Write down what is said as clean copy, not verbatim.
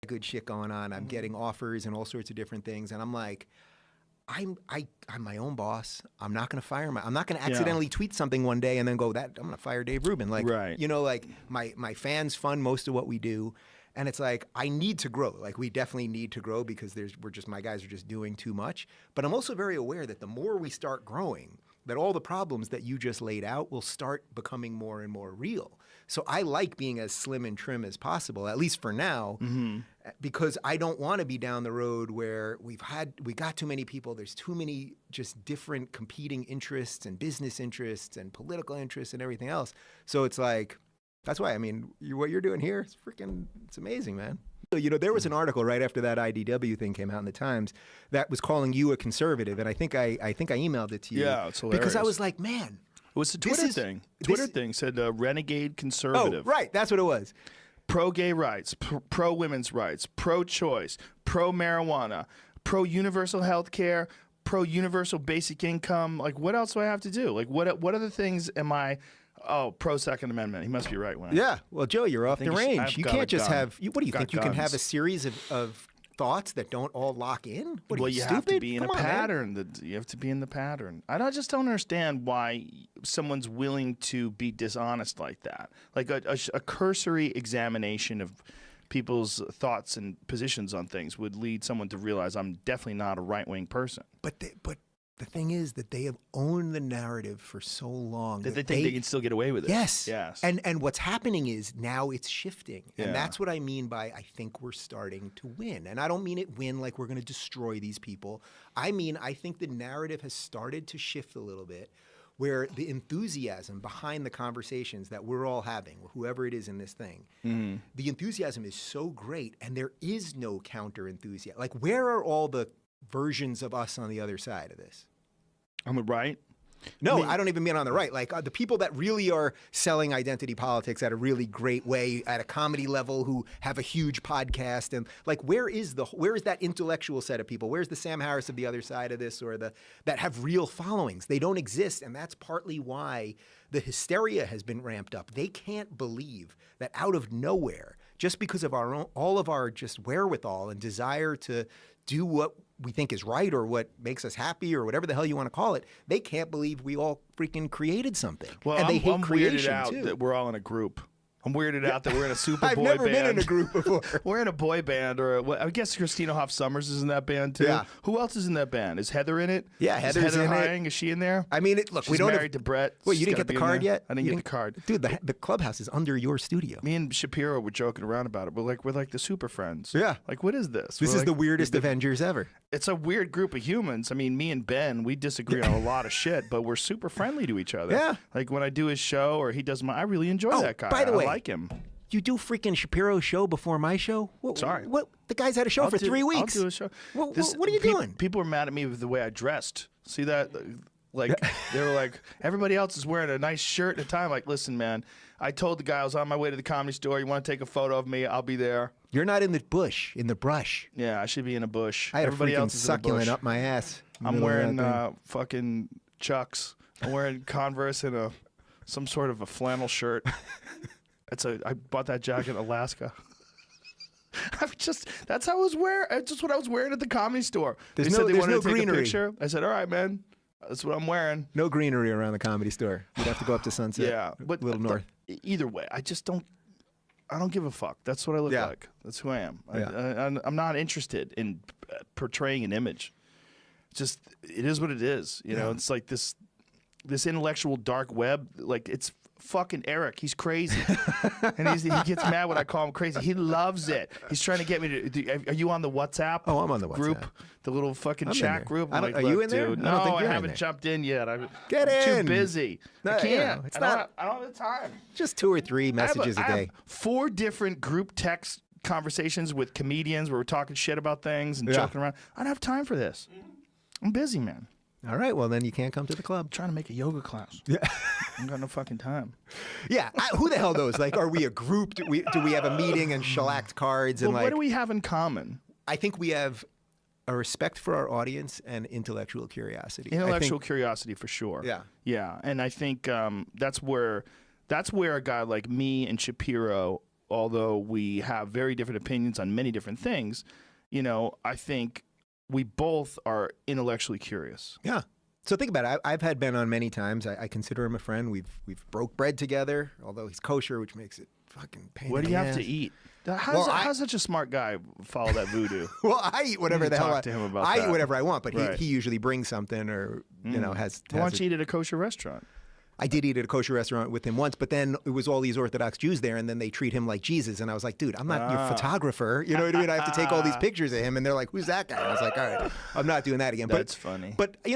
good shit going on. I'm getting offers and all sorts of different things. And I'm like, I'm my own boss. I'm not going to fire I'm not going to accidentally tweet something one day and then go, I'm going to fire Dave Rubin. Like, you know, like my fans fund most of what we do. And it's like, I need to grow. Like, we definitely need to grow because my guys are just doing too much. But I'm also very aware that the more we start growing, that all the problems that you just laid out will start becoming more and more real. So I like being as slim and trim as possible, at least for now, because I don't want to be down the road where we got too many people. There's too many just different competing interests and business interests and political interests and everything else. So it's like, that's why, I mean, what you're doing here, it's amazing, man. You know, there was an article right after that IDW thing came out in the Times that was calling you a conservative, and I think I emailed it to you. Yeah, it's hilarious. Because I was like, man. It was the Twitter thing. Twitter thing said renegade conservative. Oh, right. That's what it was. Pro-gay rights, pro-women's rights, pro-choice, pro-marijuana, pro-universal health care, pro-universal basic income. Like, what else do I have to do? Like, what other things am I... Oh, pro-Second Amendment. He must be right, Wayne. Yeah. Well, Joe, you're off the range. You can't just have... What do you think? You can have a series of thoughts that don't all lock in? What, well, you have to be in a pattern. You have to be in the pattern. I just don't understand why someone's willing to be dishonest like that. Like a cursory examination of people's thoughts and positions on things would lead someone to realize I'm definitely not a right-wing person. But the thing is that they have owned the narrative for so long that they think they can still get away with it. Yes. Yes. And what's happening is now it's shifting. And that's what I mean by I think we're starting to win. And I don't mean it win like we're going to destroy these people. I mean, I think the narrative has started to shift a little bit where the enthusiasm behind the conversations that we're all having, whoever it is in this thing, the enthusiasm is so great and there is no counter enthusiasm. Like, where are all the versions of us on the other side of this? On the right? No, I don't even mean on the right. Like the people that really are selling identity politics at a really great way at a comedy level who have a huge podcast and like where is that intellectual set of people? Where's the Sam Harris of the other side of this or that have real followings? They don't exist, and that's partly why the hysteria has been ramped up. They can't believe that out of nowhere, just because of all of our just wherewithal and desire to do what we think is right or what makes us happy or whatever the hell you want to call it, they can't believe we all freaking created something. Well, and they hate I'm creation weirded out too. that we're all in a group. I'm weirded out that we're in a super boy band. I've never been in a group before. We're in a boy band, or I guess Christina Hoff Sommers is in that band too. Yeah. Who else is in that band? Is Heather in it? Yeah, Heather's in it. Is she in there? I mean, look, She's we don't married to Brett. Wait, you didn't get the card yet? I didn't get the card, dude. The clubhouse is under your studio. Me and Shapiro were joking around about it. We're like the super friends. Yeah. Like, what is this? This is the weirdest Avengers ever. It's a weird group of humans. I mean, me and Ben, we disagree on a lot of shit, but we're super friendly to each other. Yeah. Like when I do his show or he does I really enjoy that guy. By the way, I like him. You do freaking Shapiro's show before my show? Sorry. What? The guy's had a show for 3 weeks. I'll do a show. What are you doing? People are mad at me with the way I dressed. See that? Like, they were like, everybody else is wearing a nice shirt at a time. Like, listen, man, I told the guy I was on my way to the Comedy Store. You want to take a photo of me? I'll be there. You're not in the bush, in the brush. Yeah, I should be in a bush. I had Everybody a freaking else is succulent in a bush. up my ass. I'm wearing fucking Chucks. I'm wearing Converse and some sort of a flannel shirt. I bought that jacket in Alaska. That's how I was wearing. That's just what I was wearing at the Comedy Store. They said they wanted to take a picture. I said, all right, man. That's what I'm wearing. No greenery around the Comedy Store. You'd have to go up to Sunset. Yeah, but a little north. Either way, I don't give a fuck. That's what I look like. That's who I am. Yeah. I'm not interested in portraying an image. Just it is what it is. You know, it's like this intellectual dark web. Like it's fucking Eric. He's crazy, and he gets mad when I call him crazy. He loves it. He's trying to get me to. Are you on the WhatsApp? Oh, I'm on the WhatsApp group, the little fucking chat group. Are you in there? No, I haven't jumped in yet. I'm in. Too busy. No, I can't. It's I don't have the time. Just 2 or 3 messages a day. I have 4 different group text conversations with comedians where we're talking shit about things and joking around. I don't have time for this. I'm busy, man. All right, well, then you can't come to the club. I'm trying to make a yoga class. Yeah. I got no fucking time. Yeah, who the hell knows? Like, are we a group? Do we have a meeting and shellacked cards? And what do we have in common? I think we have a respect for our audience and intellectual curiosity. Intellectual curiosity, for sure. Yeah. Yeah, and I think that's where a guy like me and Shapiro although we have very different opinions on many different things, you know, I think we both are intellectually curious. Yeah. So think about it. I've had Ben on many times. I consider him a friend. We've broke bread together, although he's kosher, which makes it fucking pain. What do you have to eat? How's such a smart guy follow that voodoo? Well, I eat whatever the hell I eat whatever I want, but right. he usually brings something or you know has. Why don't you eat at a kosher restaurant? I did eat at a kosher restaurant with him once, but then it was all these Orthodox Jews there, and then they treat him like Jesus, and I was like, dude, I'm not your photographer. You know what I mean? I have to take all these pictures of him, and they're like, who's that guy? And I was like, all right, I'm not doing that again. That's funny. But you know.